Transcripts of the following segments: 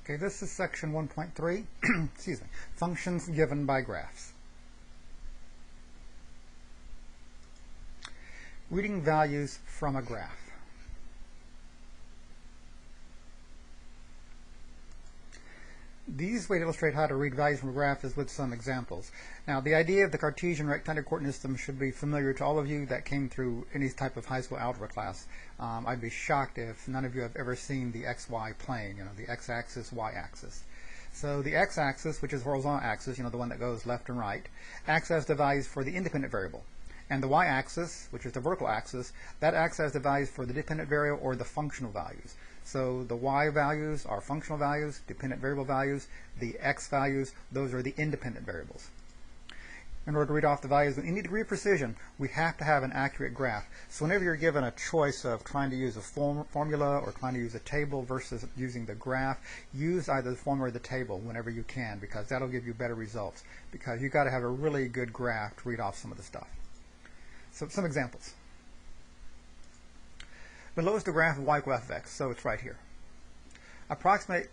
Okay, this is section 1.3, excuse me, functions given by graphs. Reading values from a graph. The easiest way to illustrate how to read values from a graph is with some examples. Now, the idea of the Cartesian rectangular coordinate system should be familiar to all of you that came through any type of high school algebra class. I'd be shocked if none of you have ever seen the XY plane, the x-axis, y-axis. So the x-axis, which is horizontal axis, the one that goes left and right, acts as the values for the independent variable. And the y-axis, which is the vertical axis, that acts as the values for the dependent variable or the functional values. So the y values are functional values, dependent variable values. The x values, those are the independent variables. In order to read off the values with any degree of precision, we have to have an accurate graph. So whenever you're given a choice of trying to use a formula or trying to use a table versus using the graph, use either the formula or the table whenever you can, because that'll give you better results. Because you've got to have a really good graph to read off some of the stuff. So some examples. Below is the graph of y equals f of x, so it's right here. Approximate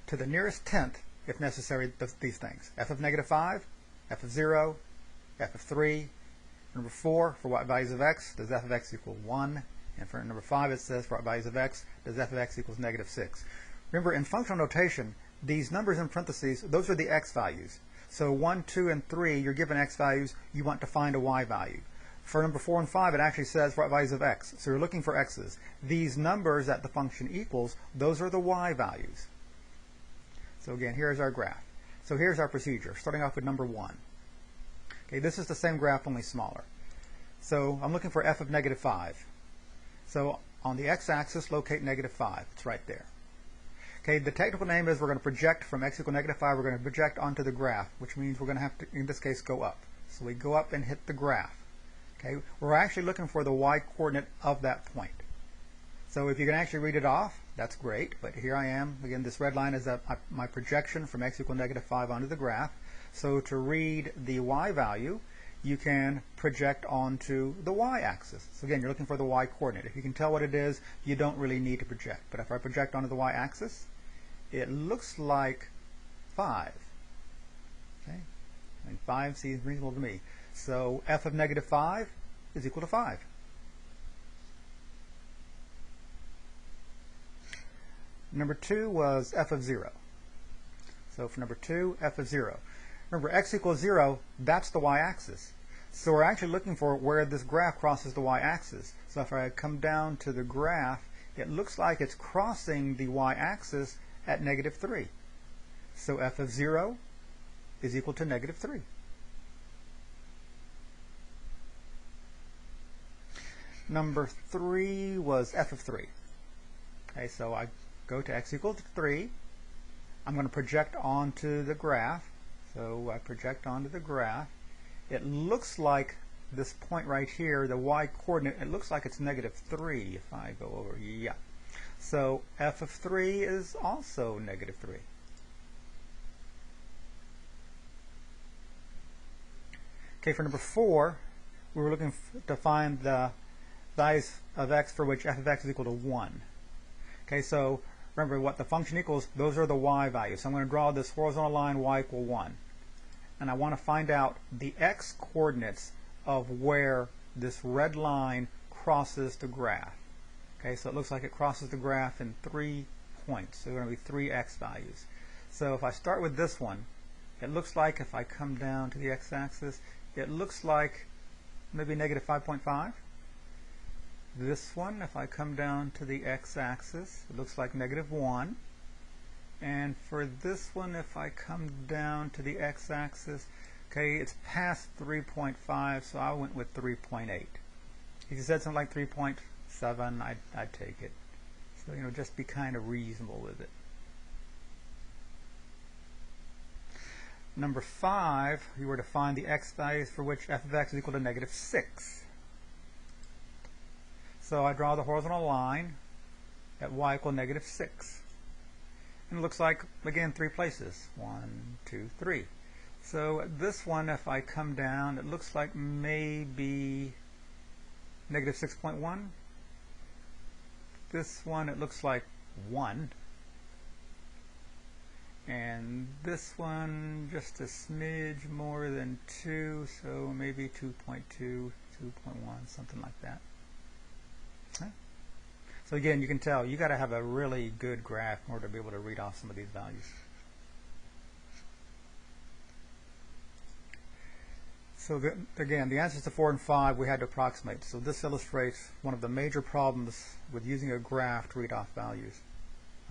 to the nearest tenth, if necessary, these things. F of negative 5, f of 0, f of 3. Number 4, for what values of x, does f of x equal 1? And for number 5, it says for what values of x, does f of x equals negative 6? Remember, in functional notation, these numbers in parentheses, those are the x values. So 1, 2, and 3, you're given x values, you want to find a y value. For number 4 and 5, it actually says what values of x. So you're looking for x's. These numbers that the function equals, those are the y values. So again, here's our graph. So here's our procedure, starting off with number 1. Okay, this is the same graph, only smaller. So I'm looking for f of negative 5. So on the x-axis, locate negative 5. It's right there. Okay, the technical name is we're going to project from x equal negative 5, we're going to project onto the graph, which means we're going to have to, in this case, go up. So we go up and hit the graph. Okay, we're actually looking for the y-coordinate of that point. So if you can actually read it off, that's great. But here I am. Again, this red line is my projection from x equal negative 5 onto the graph. So to read the y value, you can project onto the y-axis. So again, you're looking for the y-coordinate. If you can tell what it is, you don't really need to project. But if I project onto the y-axis, it looks like 5. Okay, and 5 seems reasonable to me. So f of negative 5 is equal to 5. Number 2 was f of 0. So for number 2, f of 0. Remember, x equals 0, that's the y-axis. So we're actually looking for where this graph crosses the y-axis. So if I come down to the graph, it looks like it's crossing the y-axis at negative 3. So f of 0 is equal to negative 3. Number 3 was f of 3. Okay, so I go to x equals 3. I'm going to project onto the graph. So I project onto the graph. It looks like this point right here, the y-coordinate, it looks like it's negative 3 if I go over. Yeah. So f of 3 is also negative 3. Okay, for number 4, we were looking to find the values of x for which f of x is equal to 1. Okay, so remember what the function equals, those are the y values. So I'm going to draw this horizontal line y equal 1. And I want to find out the x coordinates of where this red line crosses the graph. Okay, so it looks like it crosses the graph in 3 points. So there are going to be 3 x values. So if I start with this one, it looks like if I come down to the x-axis, it looks like maybe negative 5.5. This one, if I come down to the x-axis, it looks like negative 1. And for this one, if I come down to the x-axis, okay, it's past 3.5, so I went with 3.8. If you said something like 3.7, I'd take it. So, just be kind of reasonable with it. Number 5, you were to find the x values for which f of x is equal to negative 6. So I draw the horizontal line at y equal negative 6. And it looks like, again, 3 places. 1, 2, 3. So this one, if I come down, it looks like maybe negative 6.1. This one, it looks like 1. And this one just a smidge more than 2, so maybe 2.2, 2.1, something like that. Okay. So again, you can tell you got to have a really good graph in order to be able to read off some of these values. So again, the answers to 4 and 5 we had to approximate. So this illustrates one of the major problems with using a graph to read off values.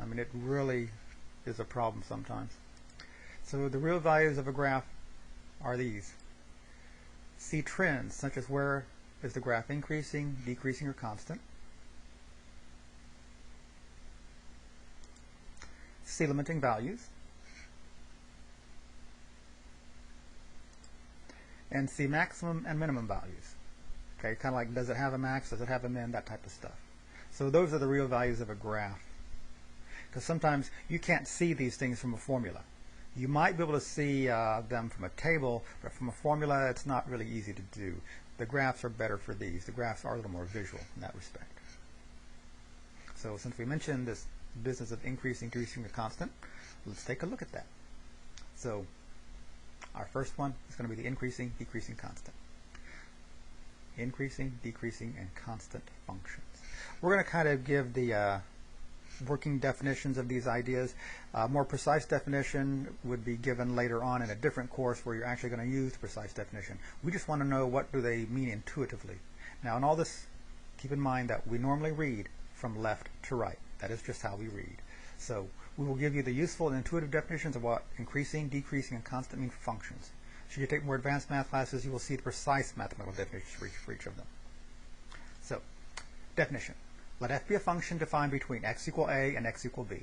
I mean, it really is a problem sometimes. So the real values of a graph are these. See trends, such as where is the graph increasing, decreasing, or constant. See limiting values. And see maximum and minimum values. Okay, kind of like, does it have a max, does it have a min, that type of stuff. So those are the real values of a graph. Because sometimes you can't see these things from a formula. You might be able to see them from a table, but from a formula it's not really easy to do. The graphs are better for these. The graphs are a little more visual in that respect. So since we mentioned this business of increasing, decreasing, or constant, let's take a look at that. So our first one is going to be the increasing, decreasing, constant. Increasing, decreasing, and constant functions. We're going to kind of give the working definitions of these ideas. More precise definition would be given later on in a different course where you're actually going to use the precise definition. We just want to know what do they mean intuitively. Now in all this, keep in mind that we normally read from left to right. That is just how we read. So we will give you the useful and intuitive definitions of what increasing, decreasing, and constant mean for functions. Should you take more advanced math classes, you will see the precise mathematical definitions for each of them. So, definition. Let f be a function defined between x equal a and x equal b.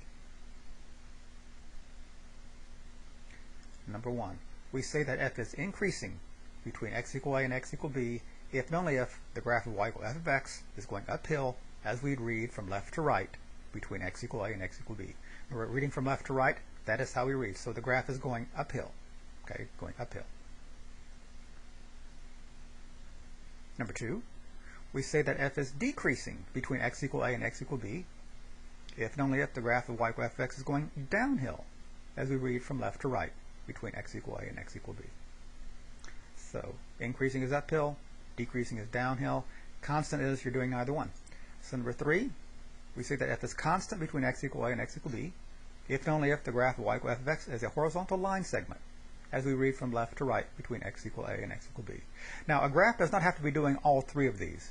Number 1. We say that f is increasing between x equal a and x equal b if and only if the graph of y equal f of x is going uphill as we'd read from left to right between x equal a and x equal b. We're reading from left to right, that is how we read. So the graph is going uphill. Okay, going uphill. Number 2, we say that f is decreasing between x equal a and x equal b if and only if the graph of y equal f of x is going downhill as we read from left to right between x equal a and x equal b. So increasing is uphill, decreasing is downhill, constant is you're doing neither one. So number 3, we say that f is constant between x equal a and x equal b if and only if the graph of y equal f of x is a horizontal line segment as we read from left to right between x equal a and x equal b. Now a graph does not have to be doing all 3 of these.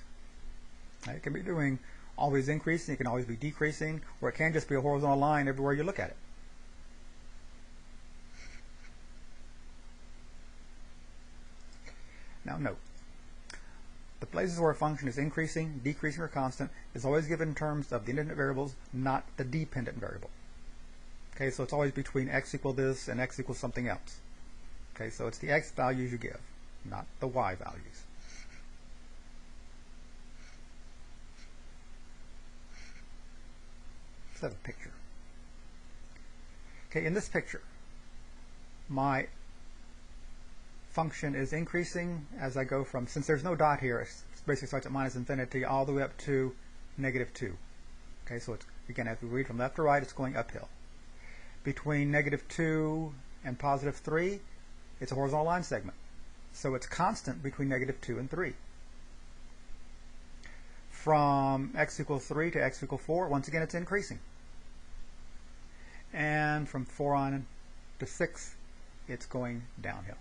It can be doing always increasing, it can always be decreasing, or it can just be a horizontal line everywhere you look at it. Now note, the places where a function is increasing, decreasing, or constant is always given in terms of the independent variables, not the dependent variable. Okay, so it's always between x equal this and x equals something else. Okay, so it's the x values you give, not the y values. Let's have a picture. Okay, in this picture, my function is increasing as I go from, since there's no dot here, it basically starts at minus infinity all the way up to negative 2. Okay, so it's, again, as we read from left to right, it's going uphill. Between negative 2 and positive 3, it's a horizontal line segment. So it's constant between negative 2 and 3. From x equals 3 to x equals 4, once again, it's increasing. And from 4 on to 6, it's going downhill.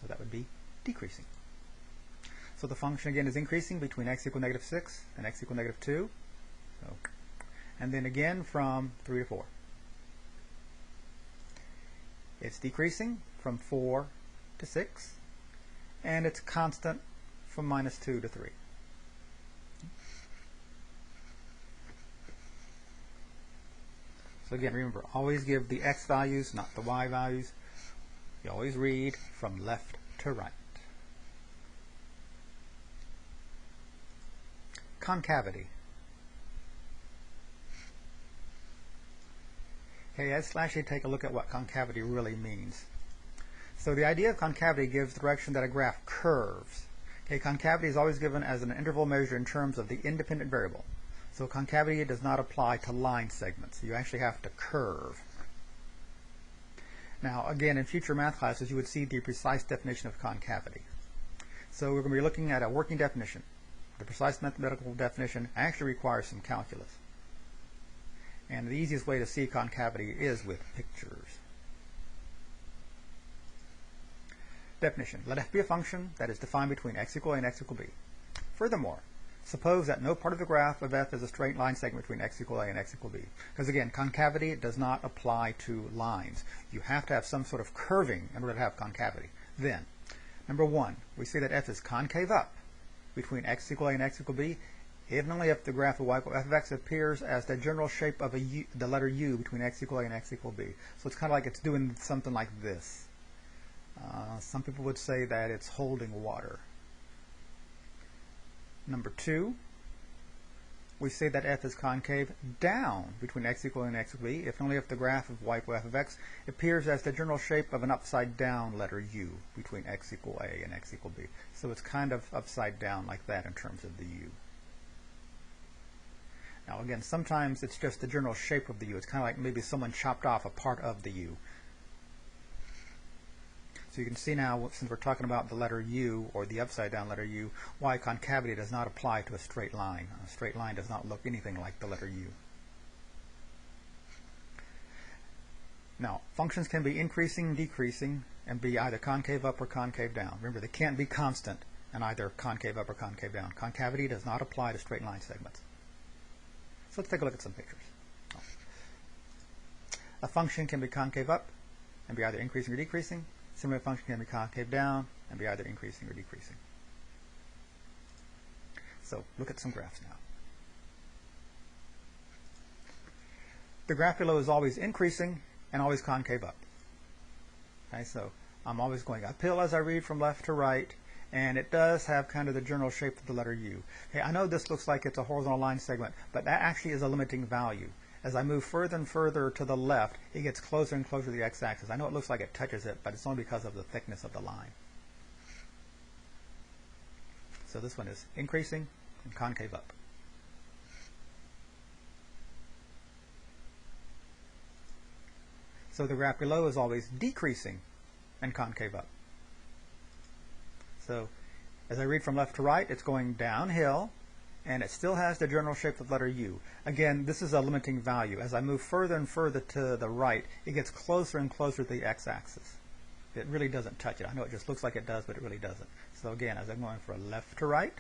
So that would be decreasing. So the function again is increasing between x equal negative 6 and x equal negative 2. So, and then again from 3 to 4. It's decreasing from 4 to 6. And it's constant from minus 2 to 3. So again, remember, always give the x values, not the y values. You always read from left to right. Concavity. Okay, let's actually take a look at what concavity really means. So the idea of concavity gives the direction that a graph curves. Okay, concavity is always given as an interval measure in terms of the independent variable. So concavity does not apply to line segments. You actually have to curve. Now, again, in future math classes, you would see the precise definition of concavity. So we're going to be looking at a working definition. The precise mathematical definition actually requires some calculus. And the easiest way to see concavity is with pictures. Definition. Let f be a function that is defined between x equal a and x equal b. Furthermore, suppose that no part of the graph of f is a straight line segment between x equal a and x equal b. Because again, concavity does not apply to lines. You have to have some sort of curving in order to have concavity. Then, number one, we say that f is concave up between x equal a and x equal b if and only if the graph of y equal f of x appears as the general shape of the letter u between x equal a and x equal b. So it's kind of like it's doing something like this. Some people would say that it's holding water. Number two, we say that f is concave down between x equal a and x equal b if and only if the graph of y equal f of x appears as the general shape of an upside down letter u between x equal a and x equal b. So it's kind of upside down like that in terms of the u. Now again, sometimes it's just the general shape of the u. It's kind of like maybe someone chopped off a part of the u. So you can see now, since we're talking about the letter u, or the upside down letter u, why concavity does not apply to a straight line. A straight line does not look anything like the letter u. Now, functions can be increasing, decreasing, and be either concave up or concave down. Remember, they can't be constant and either concave up or concave down. Concavity does not apply to straight line segments. So let's take a look at some pictures. A function can be concave up and be either increasing or decreasing. Similar function can be concave down and be either increasing or decreasing. So look at some graphs now. The graph below is always increasing and always concave up. Okay, so I'm always going uphill as I read from left to right, and it does have kind of the general shape of the letter U. Okay, I know this looks like it's a horizontal line segment, but that actually is a limiting value. As I move further and further to the left, it gets closer and closer to the x-axis. I know it looks like it touches it, but it's only because of the thickness of the line. So this one is increasing and concave up. So the graph below is always decreasing and concave up. So as I read from left to right, it's going downhill, and it still has the general shape of the letter U. Again, this is a limiting value. As I move further and further to the right, it gets closer and closer to the x-axis. It really doesn't touch it. I know it just looks like it does, but it really doesn't. So again, as I'm going from left to right,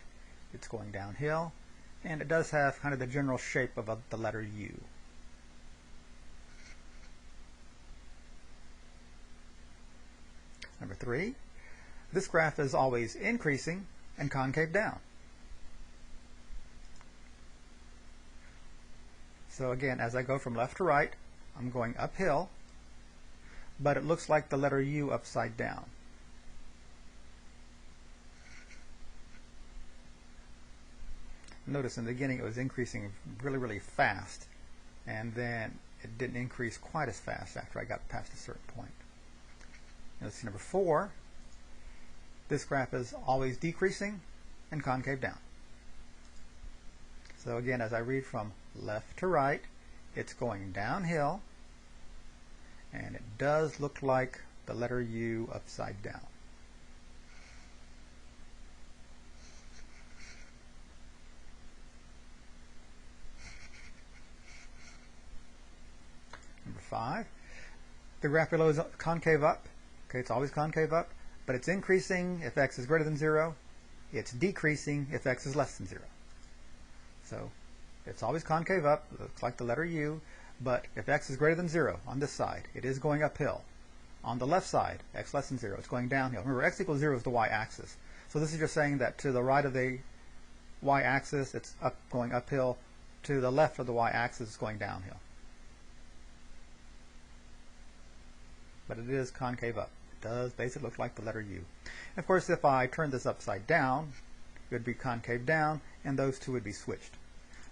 it's going downhill, and it does have kind of the general shape of the letter U. Number 3, this graph is always increasing and concave down. So again, as I go from left to right, I'm going uphill, but it looks like the letter U upside down. Notice in the beginning it was increasing really, really fast, and then it didn't increase quite as fast after I got past a certain point. Notice number 4, this graph is always decreasing and concave down. So again, as I read from left to right, it's going downhill, and it does look like the letter U upside down. Number 5, the graph below is concave up. Okay, it's always concave up, but it's increasing if x is greater than 0. It's decreasing if x is less than 0. So it's always concave up, looks like the letter U, but if x is greater than 0 on this side, it is going uphill. On the left side, x less than 0, it's going downhill. Remember, x equals 0 is the y-axis. So this is just saying that to the right of the y-axis, it's going uphill. To the left of the y-axis, it's going downhill. But it is concave up. It does basically look like the letter U. And of course, if I turn this upside down, it would be concave down, and those two would be switched.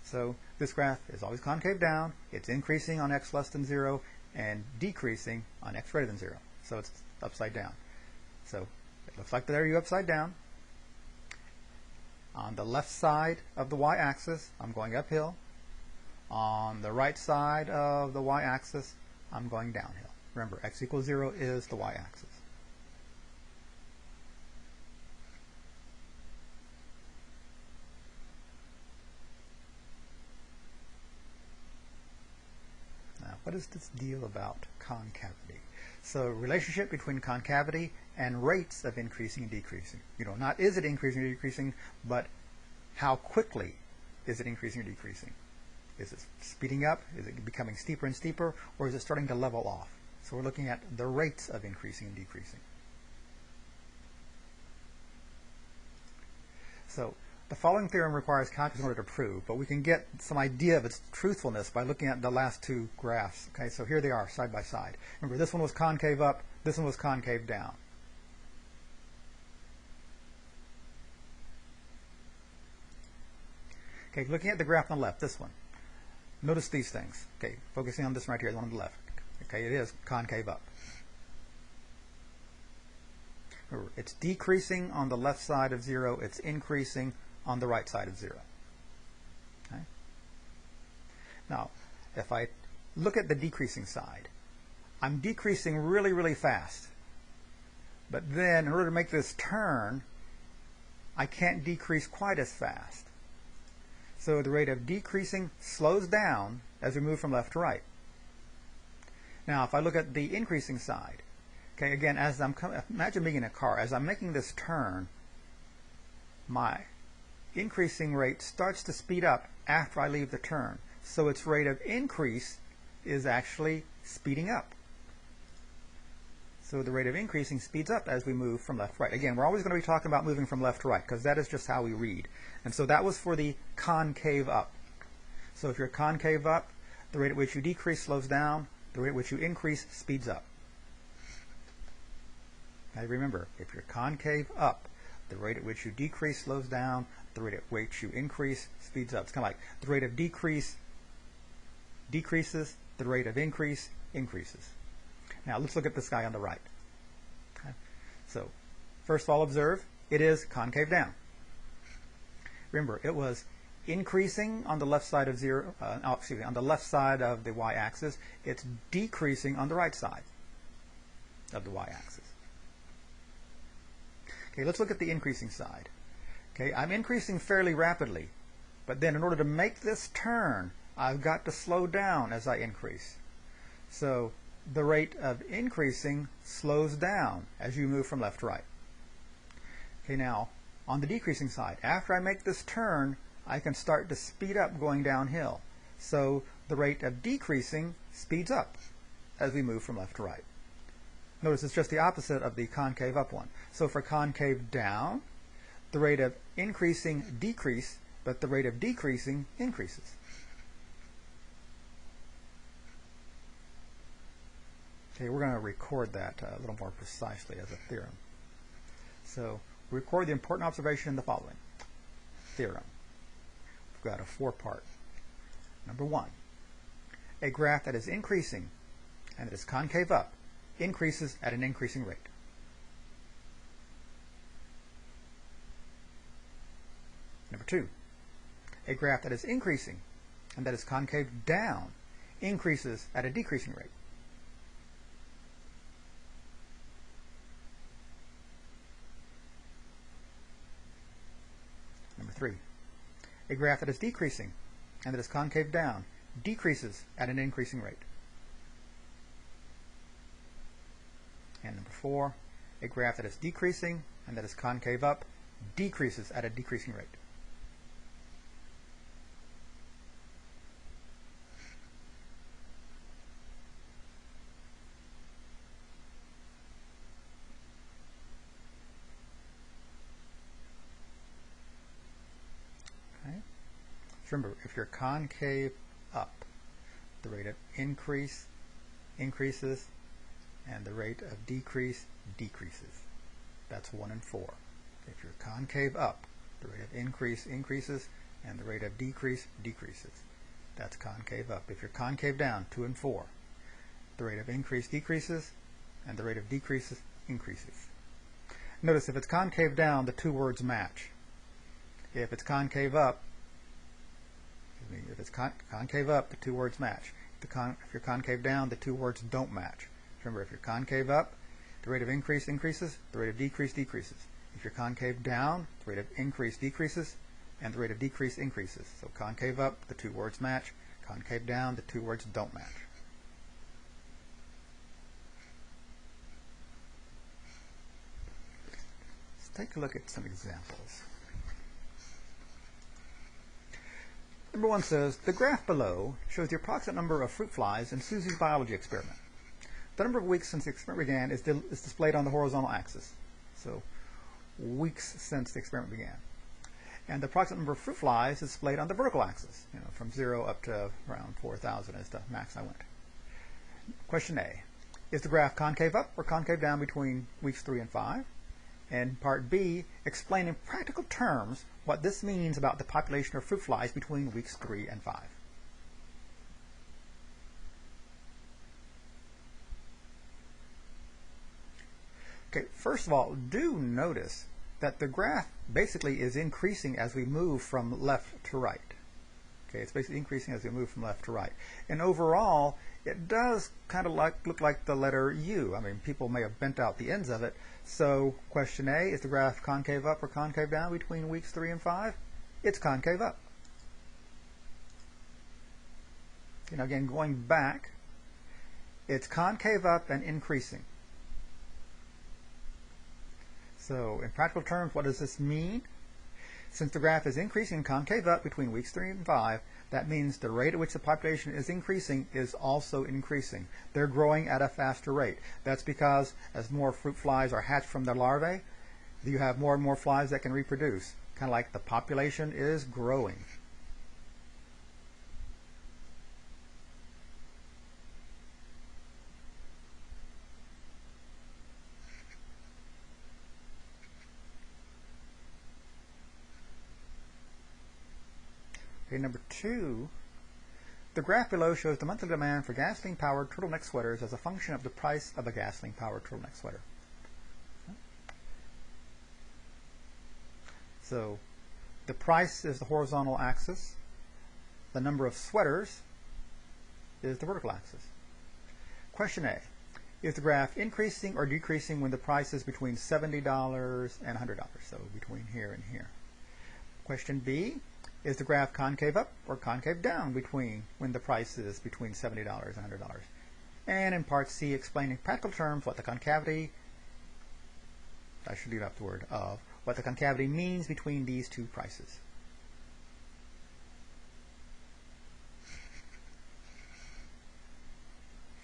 So this graph is always concave down, it's increasing on x less than 0, and decreasing on x greater than 0. So it's upside down. So it looks like the letter U upside down. On the left side of the y-axis, I'm going uphill. On the right side of the y-axis, I'm going downhill. Remember, x equals 0 is the y-axis. Now, what is this deal about concavity? So, relationship between concavity and rates of increasing and decreasing. Not is it increasing or decreasing, but how quickly is it increasing or decreasing? Is it speeding up? Is it becoming steeper and steeper? Or is it starting to level off? So we're looking at the rates of increasing and decreasing. So the following theorem requires calculus in order to prove, but we can get some idea of its truthfulness by looking at the last two graphs. Okay, so here they are side by side. Remember, this one was concave up, this one was concave down. Okay, looking at the graph on the left, this one. Notice these things. Okay, focusing on this right here, the one on the left. Okay, it is concave up. Remember, it's decreasing on the left side of 0. It's increasing on the right side of 0. Okay? Now, if I look at the decreasing side, I'm decreasing really, really fast. But then, in order to make this turn, I can't decrease quite as fast. So the rate of decreasing slows down as we move from left to right. Now, if I look at the increasing side, okay, again, as I'm imagine being in a car, as I'm making this turn, my increasing rate starts to speed up after I leave the turn. So its rate of increase is actually speeding up. So the rate of increasing speeds up as we move from left to right. Again, we're always going to be talking about moving from left to right because that is just how we read. And so that was for the concave up. So if you're concave up, the rate at which you decrease slows down. The rate at which you increase speeds up. Now remember, if you're concave up, the rate at which you decrease slows down. The rate at which you increase speeds up. It's kind of like the rate of decrease decreases, the rate of increase increases. Now let's look at this guy on the right. Okay. So first of all, observe it is concave down. Remember, it was increasing on the left side of on the left side of the y-axis. It's decreasing on the right side of the y-axis. Okay, let's look at the increasing side. Okay, I'm increasing fairly rapidly, but then in order to make this turn, I've got to slow down as I increase. So the rate of increasing slows down as you move from left to right. Okay, now on the decreasing side, after I make this turn, I can start to speed up going downhill. So the rate of decreasing speeds up as we move from left to right. Notice it's just the opposite of the concave up one. So for concave down, the rate of increasing decrease, but the rate of decreasing increases. Okay, we're going to record that a little more precisely as a theorem. So record the important observation in the following. Theorem. We've got a four-part. Number one, a graph that is increasing and that is concave up increases at an increasing rate. Number two, a graph that is increasing and that is concave down increases at a decreasing rate. Number three, a graph that is decreasing and that is concave down decreases at an increasing rate. And number four, a graph that is decreasing and that is concave up decreases at a decreasing rate. Okay. So remember, if you're concave up, the rate of increase increases and the rate of decrease decreases. That's 1 and 4. If you're concave up, the rate of increase increases and the rate of decrease decreases. That's concave up. If you're concave down, 2 and 4, the rate of increase decreases and the rate of decrease increases. Notice if it's concave down, the two words match. If it's concave up, concave up, the two words match. If you're concave down, the two words don't match. Remember, if you're concave up, the rate of increase increases, the rate of decrease decreases. If you're concave down, the rate of increase decreases, and the rate of decrease increases. So concave up, the two words match. Concave down, the two words don't match. Let's take a look at some examples. Number 1 says, the graph below shows the approximate number of fruit flies in Susie's biology experiment. The number of weeks since the experiment began is displayed on the horizontal axis. So, weeks since the experiment began. And the approximate number of fruit flies is displayed on the vertical axis, from 0 up to around 4,000 is the max I went. Question A, is the graph concave up or concave down between weeks 3 and 5? And part B, explain in practical terms what this means about the population of fruit flies between weeks 3 and 5. Okay, first of all, do notice that the graph basically is increasing as we move from left to right. Okay, it's basically increasing as we move from left to right. And overall, it does kind of look like the letter U. I mean, people may have bent out the ends of it. So, question A, is the graph concave up or concave down between weeks 3 and 5? It's concave up. Again, going back, it's concave up and increasing. So, in practical terms, what does this mean? Since the graph is increasing concave up between weeks 3 and 5, that means the rate at which the population is increasing is also increasing. They're growing at a faster rate. That's because as more fruit flies are hatched from their larvae, you have more and more flies that can reproduce. Kind of like the population is growing. Okay, number 2, the graph below shows the monthly demand for gasoline-powered turtleneck sweaters as a function of the price of a gasoline-powered turtleneck sweater. So the price is the horizontal axis. The number of sweaters is the vertical axis. Question A, is the graph increasing or decreasing when the price is between $70 and $100? So between here and here. Question B, is the graph concave up or concave down between when the price is between $70 and $100? And in part C, explain in practical terms what the concavity, I should leave out the word of, what the concavity means between these two prices.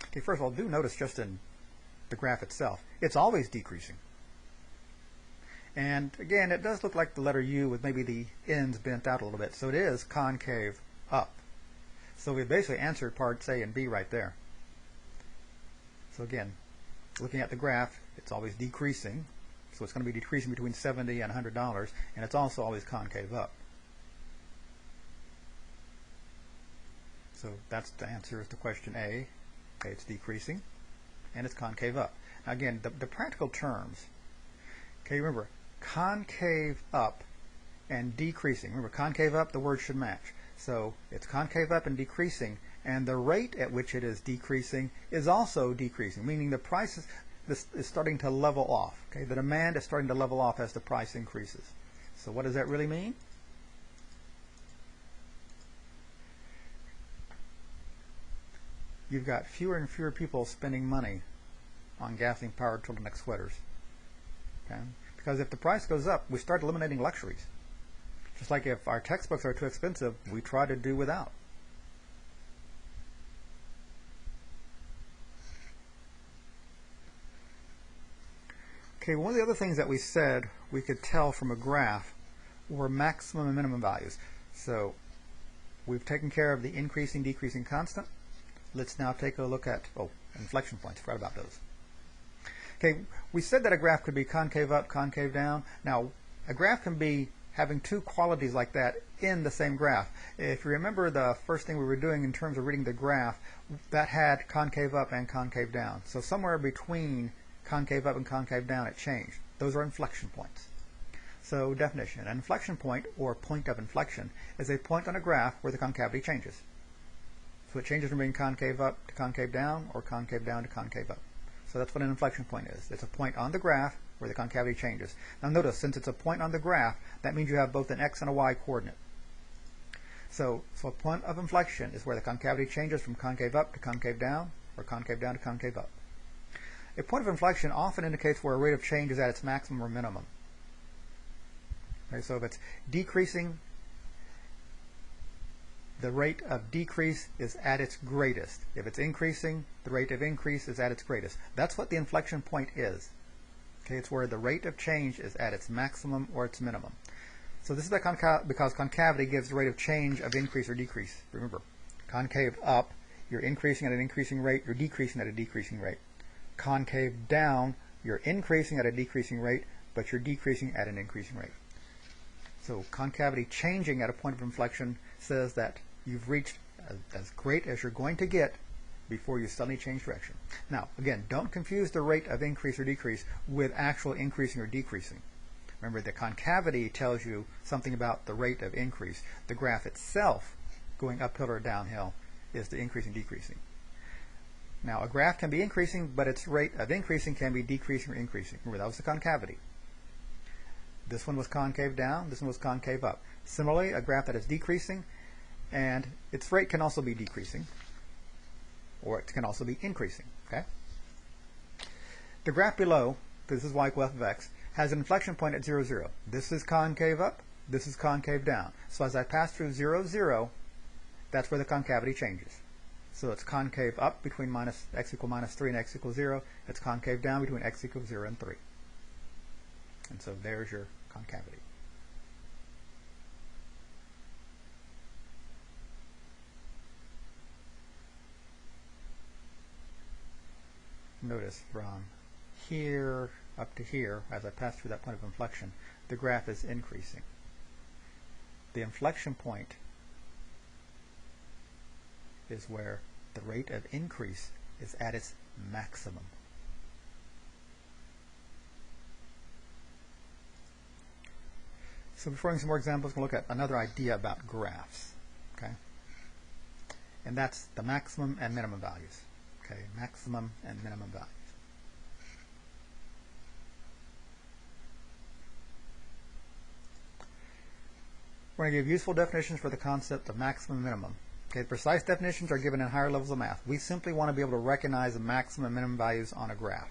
Okay, first of all, do notice just in the graph itself, it's always decreasing. And again, it does look like the letter U with maybe the ends bent out a little bit. So it is concave up. So we basically answered parts A and B right there. So again, looking at the graph, it's always decreasing. So it's going to be decreasing between $70 and $100, and it's also always concave up. So that's the answer to question A. Okay, it's decreasing, and it's concave up. Now again, the practical terms. Okay, remember, concave up and decreasing. Remember, concave up, the word should match. So it's concave up and decreasing, and the rate at which it is decreasing is also decreasing, meaning the price is starting to level off. Okay, the demand is starting to level off as the price increases. So what does that really mean? You've got fewer and fewer people spending money on gasoline-powered turtleneck sweaters. Okay? Because if the price goes up, we start eliminating luxuries. Just like if our textbooks are too expensive, we try to do without. Okay, one of the other things that we said we could tell from a graph were maximum and minimum values. So we've taken care of the increasing, decreasing constant. Let's now take a look at, inflection points. Forgot about those. Okay, we said that a graph could be concave up, concave down. Now, a graph can be having two qualities like that in the same graph. If you remember the first thing we were doing in terms of reading the graph, that had concave up and concave down. So somewhere between concave up and concave down, it changed. Those are inflection points. So definition, an inflection point, or point of inflection, is a point on a graph where the concavity changes. So it changes from being concave up to concave down, or concave down to concave up. So that's what an inflection point is. It's a point on the graph where the concavity changes. Now notice, since it's a point on the graph, that means you have both an x and a y coordinate. So a point of inflection is where the concavity changes from concave up to concave down, or concave down to concave up. A point of inflection often indicates where a rate of change is at its maximum or minimum. Okay, so if it's decreasing, the rate of decrease is at its greatest. If it's increasing, the rate of increase is at its greatest. That's what the inflection point is. Okay, it's where the rate of change is at its maximum or its minimum. So this is because concavity gives the rate of change of increase or decrease. Remember, concave up, you're increasing at an increasing rate, you're decreasing at a decreasing rate. Concave down, you're increasing at a decreasing rate, but you're decreasing at an increasing rate. So concavity changing at a point of inflection says that you've reached as great as you're going to get before you suddenly change direction. Now, again, don't confuse the rate of increase or decrease with actual increasing or decreasing. Remember, the concavity tells you something about the rate of increase. The graph itself, going uphill or downhill, is the increasing, decreasing. Now, a graph can be increasing, but its rate of increasing can be decreasing or increasing. Remember, that was the concavity. This one was concave down, this one was concave up. Similarly, a graph that is decreasing, and its rate can also be decreasing, or it can also be increasing. Okay? The graph below, this is y equal f of x, has an inflection point at 0, 0. This is concave up, this is concave down. So as I pass through 0, 0, that's where the concavity changes. So it's concave up between x equal minus 3 and x equals 0. It's concave down between x equals 0 and 3. And so there's your concavity. Notice from here up to here, as I pass through that point of inflection, the graph is increasing. The inflection point is where the rate of increase is at its maximum. So before we get some more examples, we'll look at another idea about graphs. Okay? And that's the maximum and minimum values. Okay, maximum and minimum values. We're going to give useful definitions for the concept of maximum and minimum. Okay, precise definitions are given in higher levels of math. We simply want to be able to recognize the maximum and minimum values on a graph.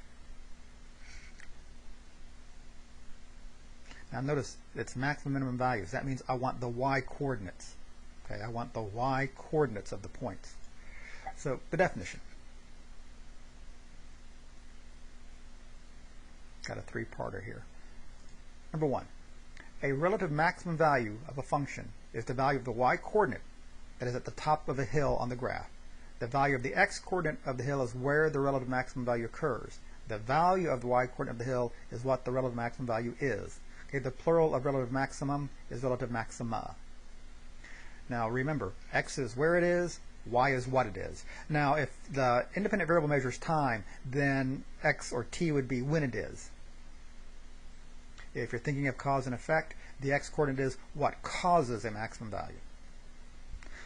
Now notice it's maximum and minimum values. That means I want the y coordinates. Okay, I want the y coordinates of the points. So the definition. Got a three-parter here. Number one, a relative maximum value of a function is the value of the y coordinate that is at the top of a hill on the graph. The value of the x coordinate of the hill is where the relative maximum value occurs. The value of the y coordinate of the hill is what the relative maximum value is. Okay, the plural of relative maximum is relative maxima. Now remember, x is where it is, y is what it is. Now if the independent variable measures time, then x or t would be when it is. If you're thinking of cause and effect, the x-coordinate is what causes a maximum value.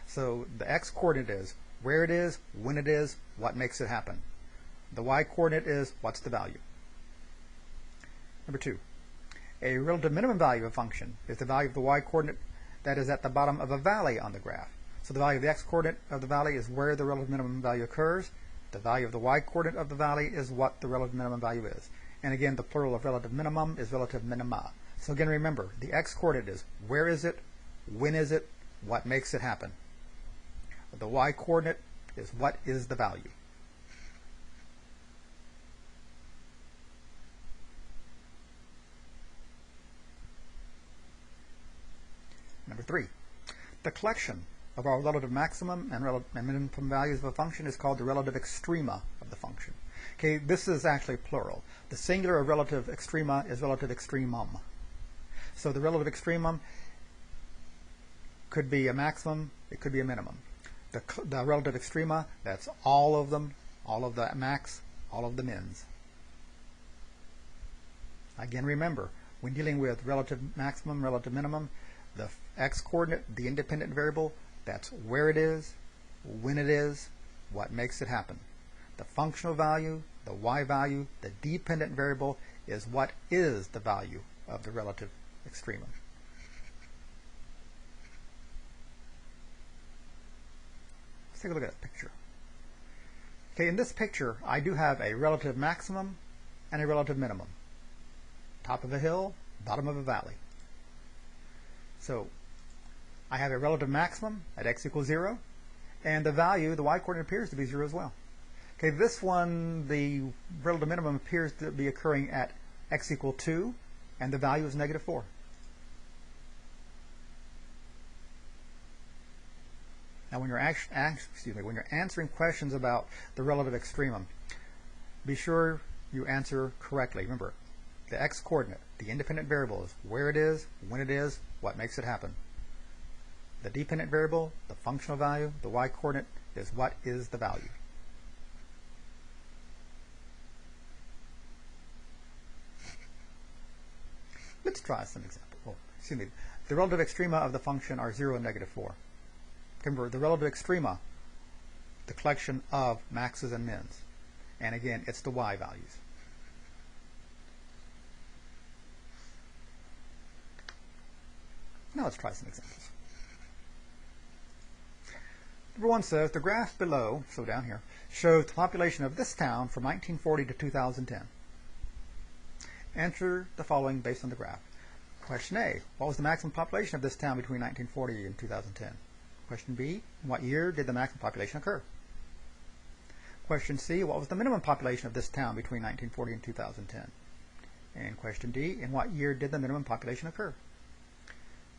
So the x-coordinate is where it is, when it is, what makes it happen. The y-coordinate is what's the value. Number two, a relative minimum value of a function is the value of the y-coordinate that is at the bottom of a valley on the graph. So the value of the x-coordinate of the valley is where the relative minimum value occurs. The value of the y-coordinate of the valley is what the relative minimum value is. And again, the plural of relative minimum is relative minima. So again, remember, the x-coordinate is where is it, when is it, what makes it happen. The y-coordinate is what is the value. Number three, the collection of our relative maximum and minimum values of a function is called the relative extrema of the function. Okay, this is actually plural. The singular of relative extrema is relative extremum. So the relative extremum could be a maximum, it could be a minimum. The relative extrema, that's all of them, all of the max, all of the mins. Again, remember, when dealing with relative maximum, relative minimum, the x-coordinate, the independent variable, that's where it is, when it is, what makes it happen. The functional value, the y value, the dependent variable, is what is the value of the relative extremum. Let's take a look at that picture. Okay, in this picture, I do have a relative maximum and a relative minimum. Top of a hill, bottom of a valley. So I have a relative maximum at x equals 0, and the value, the y-coordinate, appears to be 0 as well. Okay, this one, the relative minimum appears to be occurring at x equal 2, and the value is negative 4. Now, when you're answering questions about the relative extremum, be sure you answer correctly. Remember, the x-coordinate, the independent variable, is where it is, when it is, what makes it happen. The dependent variable, the functional value, the y-coordinate, is what is the value. Let's try some example. The relative extrema of the function are 0 and negative 4. Remember, the relative extrema, the collection of maxes and mins. And again, it's the y values. Now let's try some examples. Number 1 says, the graph below, so down here, shows the population of this town from 1940 to 2010. Answer the following based on the graph. Question A, what was the maximum population of this town between 1940 and 2010? Question B, in what year did the maximum population occur? Question C, what was the minimum population of this town between 1940 and 2010? And question D, in what year did the minimum population occur?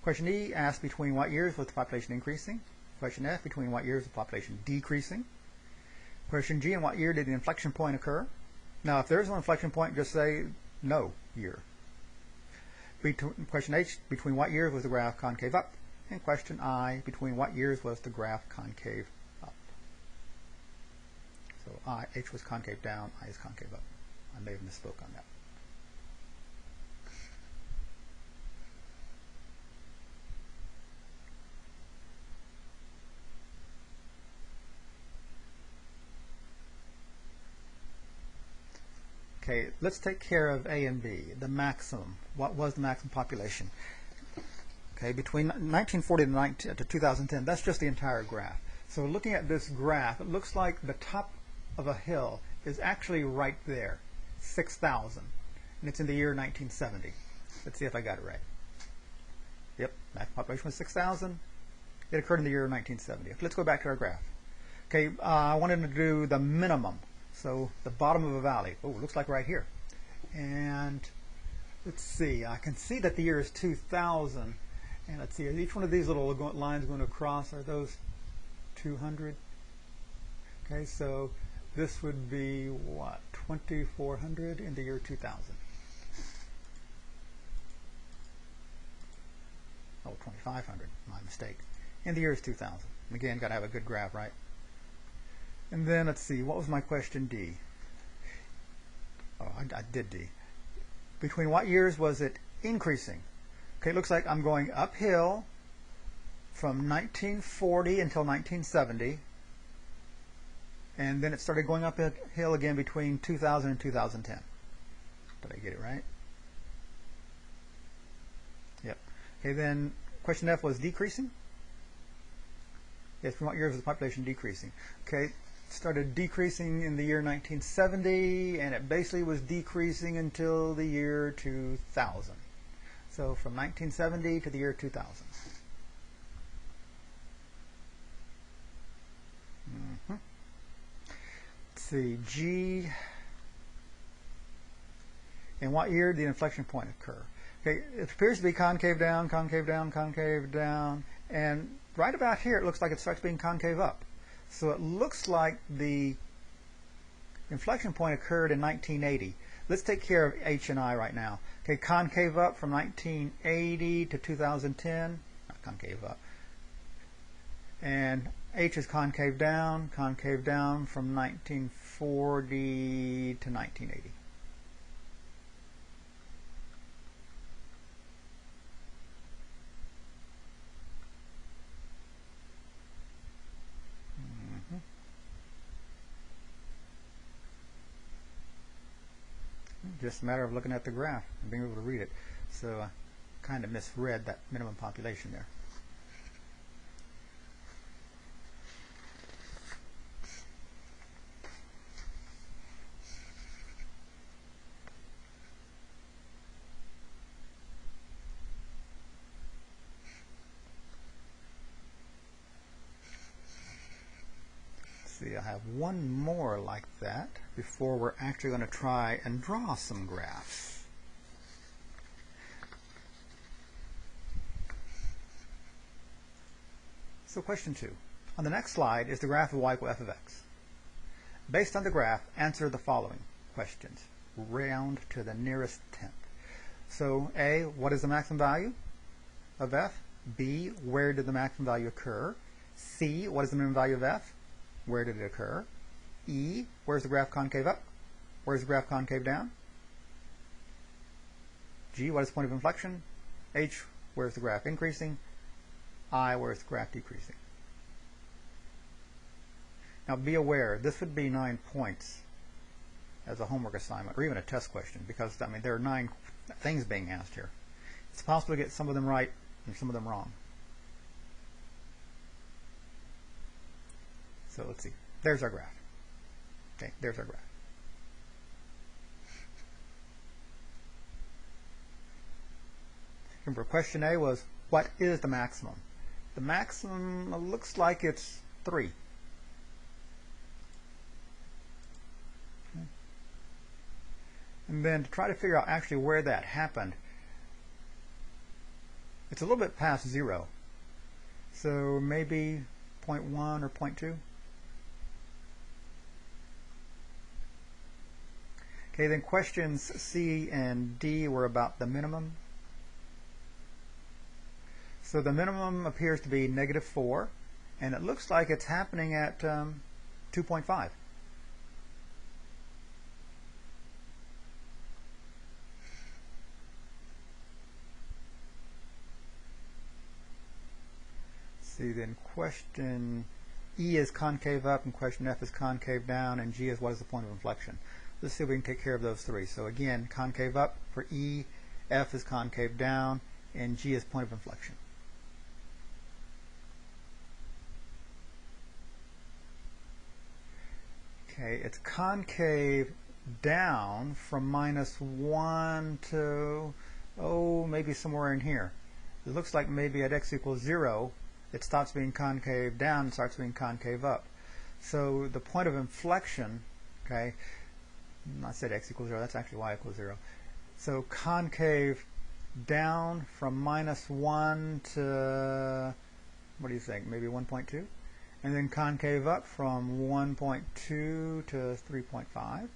Question E asks between what years was the population increasing? Question F, between what years was the population decreasing? Question G, in what year did the inflection point occur? Now, if there is no inflection point, just say no year. Question H, between what years was the graph concave up? And question I, between what years was the graph concave up? So H was concave down, I is concave up. I may have misspoke on that. Okay, let's take care of A and B, the maximum. What was the maximum population? Okay, between 1940 to 2010, that's just the entire graph. So looking at this graph, it looks like the top of a hill is actually right there, 6,000. And it's in the year 1970. Let's see if I got it right. Yep, maximum population was 6,000. It occurred in the year 1970. Let's go back to our graph. Okay, I wanted to do the minimum. So the bottom of a valley. Oh, it looks like right here. And let's see. I can see that the year is 2000. And let's see. Each one of these little lines going across, are those 200? Okay, so this would be what? 2,400 in the year 2000. Oh, 2,500. My mistake. And the year is 2000. And again, got to have a good graph, right? And then let's see, what was my question D? Oh, I did D. Between what years was it increasing? Okay, it looks like I'm going uphill from 1940 until 1970. And then it started going uphill again between 2000 and 2010. Did I get it right? Yep. Okay, then question F was decreasing? Yes, from what years was the population decreasing? Okay. Started decreasing in the year 1970, and it basically was decreasing until the year 2000. So from 1970 to the year 2000. Let's see, G. In what year did the inflection point occur? Okay, it appears to be concave down, concave down, concave down, and right about here it looks like it starts being concave up. So it looks like the inflection point occurred in 1980. Let's take care of H and I right now. Okay, concave up from 1980 to 2010. Not concave up. And H is concave down from 1940 to 1980. just a matter of looking at the graph and being able to read it. So I kind of misread that minimum population there. See, I have one more like that before we're actually going to try and draw some graphs. So question 2. On the next slide is the graph of y equals f of x. Based on the graph, answer the following questions. Round to the nearest tenth. So A, what is the maximum value of f? B, where did the maximum value occur? C, what is the minimum value of f? Where did it occur? E, where's the graph concave up? Where's the graph concave down? G, what is the point of inflection? H, where's the graph increasing? I, where's the graph decreasing? Now be aware, this would be 9 points as a homework assignment or even a test question because, I mean, there are 9 things being asked here. It's possible to get some of them right and some of them wrong. So let's see. There's our graph. Okay, there's our graph. Remember, question A was, what is the maximum? The maximum looks like it's 3. Okay. And then to try to figure out actually where that happened, it's a little bit past 0. So maybe 0.1 or 0.2. Okay, then questions C and D were about the minimum. So the minimum appears to be -4, and it looks like it's happening at 2.5. See, then question E is concave up, and question F is concave down, and G is what is the point of inflection. Let's see if we can take care of those 3. So again, concave up for E, F is concave down, and G is point of inflection. Okay, it's concave down from -1 to, maybe somewhere in here. It looks like maybe at x equals 0, it stops being concave down and starts being concave up. So the point of inflection, okay, I said x equals 0, that's actually y equals 0. So concave down from -1 to, what do you think, maybe 1.2? And then concave up from 1.2 to 3.5.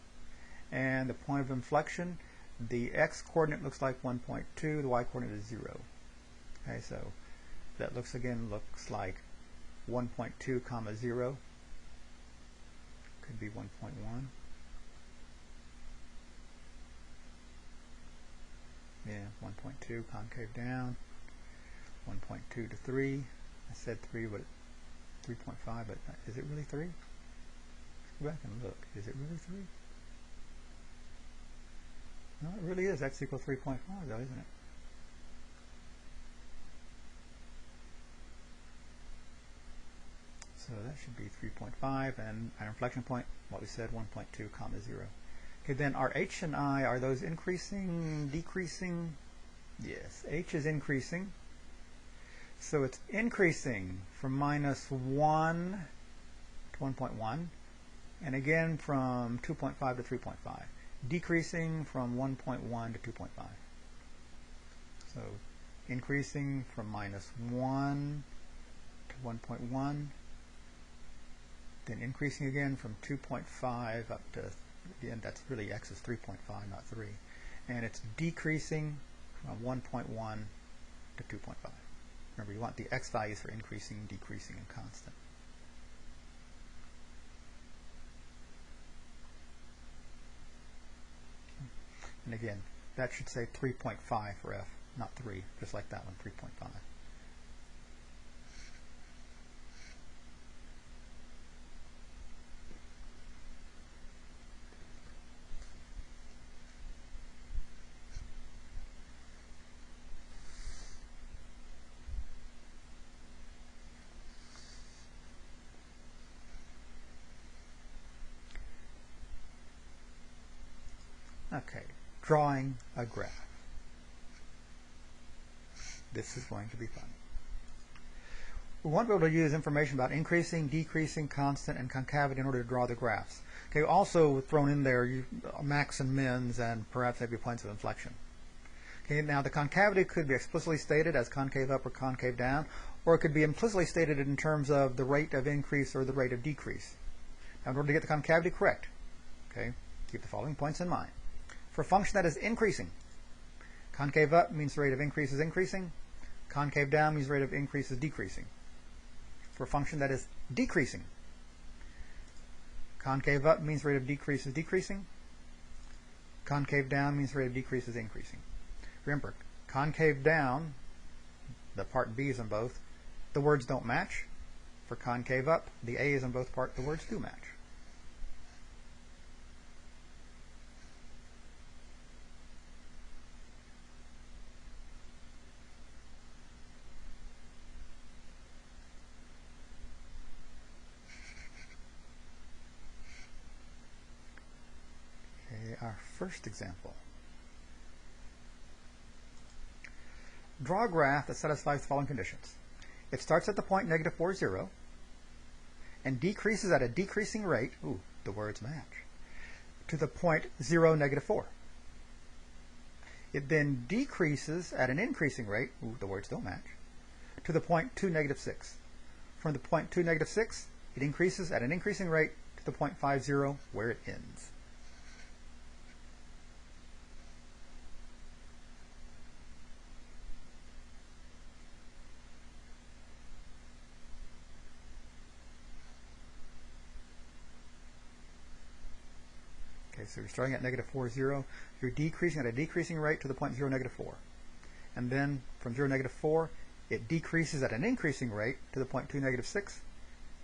And the point of inflection, the x coordinate looks like 1.2, the y coordinate is 0. Okay, so that looks like 1.2 comma 0. Could be 1.1. Yeah, 1.2 concave down, 1.2 to 3. I said 3, but 3.5, but is it really 3? Go back and look. Is it really 3? No, it really is. X equals 3.5, though, isn't it? So that should be 3.5, and our inflection point, what we said, 1.2 comma 0. Okay, then our H and I, are those increasing, decreasing? Yes, H is increasing. So it's increasing from -1 to 1.1, and again from 2.5 to 3.5. Decreasing from 1.1 to 2.5. So increasing from -1 to 1.1, then increasing again from 2.5 up to, again, that's really x is 3.5, not 3. And it's decreasing from 1.1 to 2.5. Remember, you want the x values for increasing, decreasing, and constant. And again, that should say 3.5 for f, not 3, just like that one, 3.5. Okay, drawing a graph. This is going to be fun. We want to be able to use information about increasing, decreasing, constant, and concavity in order to draw the graphs. Okay, also thrown in there max and mins and perhaps maybe points of inflection. Okay, now the concavity could be explicitly stated as concave up or concave down, or it could be implicitly stated in terms of the rate of increase or the rate of decrease. Now, in order to get the concavity correct, okay, keep the following points in mind. For a function that is increasing, concave up means the rate of increase is increasing, concave down means the rate of increase is decreasing. For a function that is decreasing, concave up means the rate of decrease is decreasing, concave down means the rate of decrease is increasing. Remember, concave down, the part B is in both, the words don't match. For concave up, the A is in both parts, the words do match. Okay, our first example. Draw a graph that satisfies the following conditions. It starts at the point negative 4, 0, and decreases at a decreasing rate, ooh, the words match, to the point 0, negative 4. It then decreases at an increasing rate, ooh, the words don't match, to the point 2, negative 6. From the point 2, negative 6, it increases at an increasing rate to the point 5, 0, where it ends. Okay, so you're starting at negative 4, 0. You're decreasing at a decreasing rate to the point 0, negative 4. And then from 0, negative 4, it decreases at an increasing rate to the point 2, negative 6.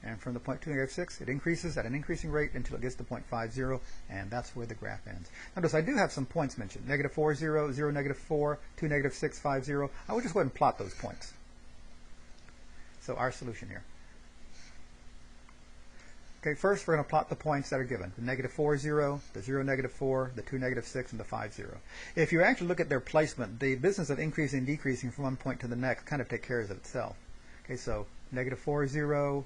And from the point 2, negative 6, it increases at an increasing rate until it gets to point 5, 0. And that's where the graph ends. Notice I do have some points mentioned. Negative 4, 0, 0, negative 4, 2, negative 6, 5, 0. I would just go ahead and plot those points. So our solution here. Okay, first we're going to plot the points that are given. The negative 4, 0, the 0, negative 4, the 2, negative 6, and the 5, 0. If you actually look at their placement, the business of increasing and decreasing from one point to the next kind of takes care of itself. Okay, so negative 4, 0,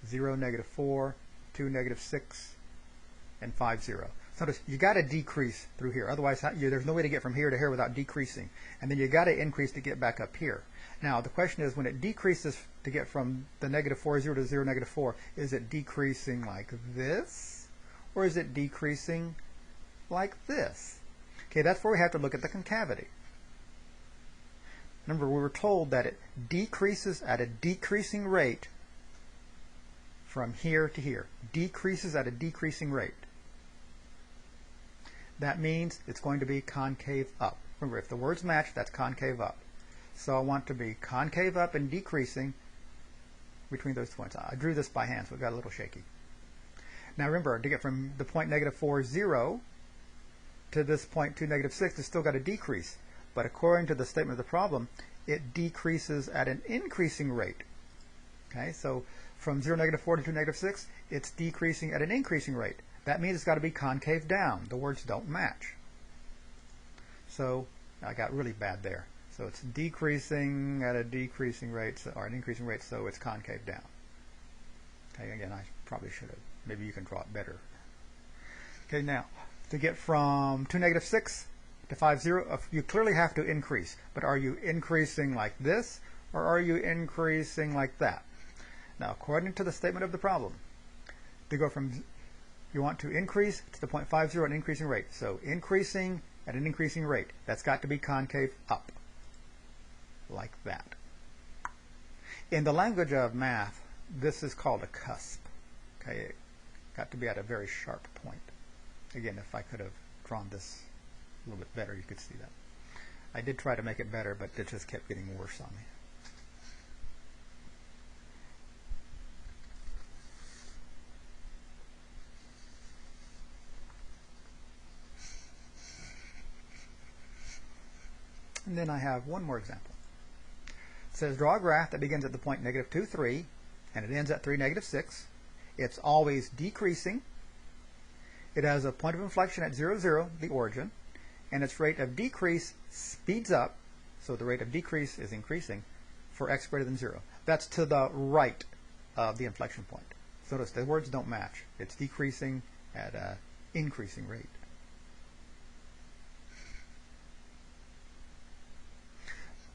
0, negative 4, 2, negative 6, and 5, 0. So notice you got to decrease through here. Otherwise, there's no way to get from here to here without decreasing. And then you got to increase to get back up here. Now, the question is, when it decreases to get from the negative 4, 0 to 0, negative 4, is it decreasing like this? Or is it decreasing like this? Okay, that's where we have to look at the concavity. Remember, we were told that it decreases at a decreasing rate from here to here. Decreases at a decreasing rate. That means it's going to be concave up. Remember, if the words match, that's concave up. So I want to be concave up and decreasing between those points. I drew this by hand, so it got a little shaky. Now remember, to get from the point negative 4, 0 to this point 2, negative 6, it's still got to decrease. But according to the statement of the problem, it decreases at an increasing rate. Okay, so from 0, negative 4 to 2, negative 6, it's decreasing at an increasing rate. That means it's got to be concave down. The words don't match. So I got really bad there. So it's decreasing at a decreasing rate, or an increasing rate, so it's concave down. Okay, again, I probably should have. Maybe you can draw it better. Okay, now, to get from 2, negative 6 to 5, 0, you clearly have to increase. But are you increasing like this, or are you increasing like that? Now, according to the statement of the problem, to go from, you want to increase to the point 5, 0 at an increasing rate. So increasing at an increasing rate, that's got to be concave up. Like that. In the language of math, this is called a cusp. Okay, it got to be at a very sharp point. Again, if I could have drawn this a little bit better, you could see that. I did try to make it better, but it just kept getting worse on me. And then I have one more example. It says, draw a graph that begins at the point negative 2, 3, and it ends at 3, negative 6. It's always decreasing. It has a point of inflection at 0, 0, the origin, and its rate of decrease speeds up, so the rate of decrease is increasing, for x greater than 0. That's to the right of the inflection point. So notice the words don't match. It's decreasing at an increasing rate.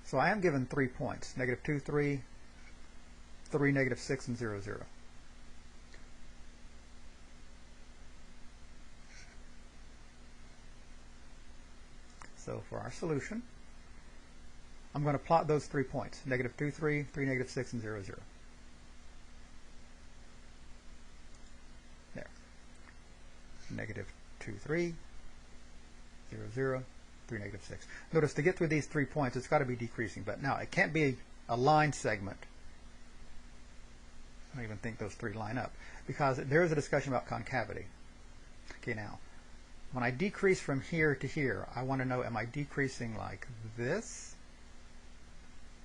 So I am given 3 points, negative 2, 3, 3, negative 6, and 0, 0. So for our solution, I'm going to plot those 3 points, negative 2, 3, 3, negative 6, and 0, 0. There. Negative 2, 3, 0, 0, 3, negative 6. Notice to get through these 3 points, it's got to be decreasing. But now, it can't be a line segment. I don't even think those 3 line up, because there is a discussion about concavity. Okay, now, when I decrease from here to here, I want to know, am I decreasing like this?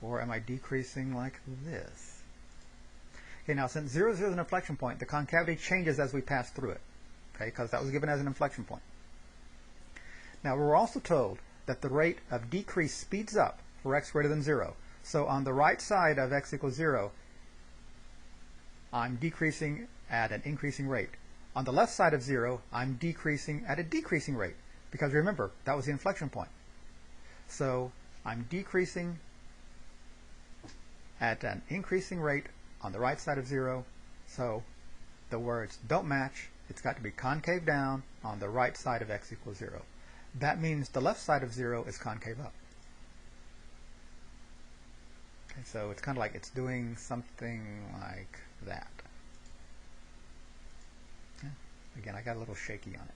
Or am I decreasing like this? Okay, now since 0, 0 is an inflection point, the concavity changes as we pass through it. Okay, because that was given as an inflection point. Now we're also told that the rate of decrease speeds up for x greater than 0. So on the right side of x equals 0, I'm decreasing at an increasing rate. On the left side of 0, I'm decreasing at a decreasing rate, because remember, that was the inflection point. So I'm decreasing at an increasing rate on the right side of 0, so the words don't match. It's got to be concave down on the right side of x equals 0. That means the left side of 0 is concave up. Okay, so it's kind of like it's doing something like that. Yeah. Again, I got a little shaky on it.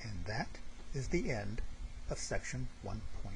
And that is the end of section 1.1.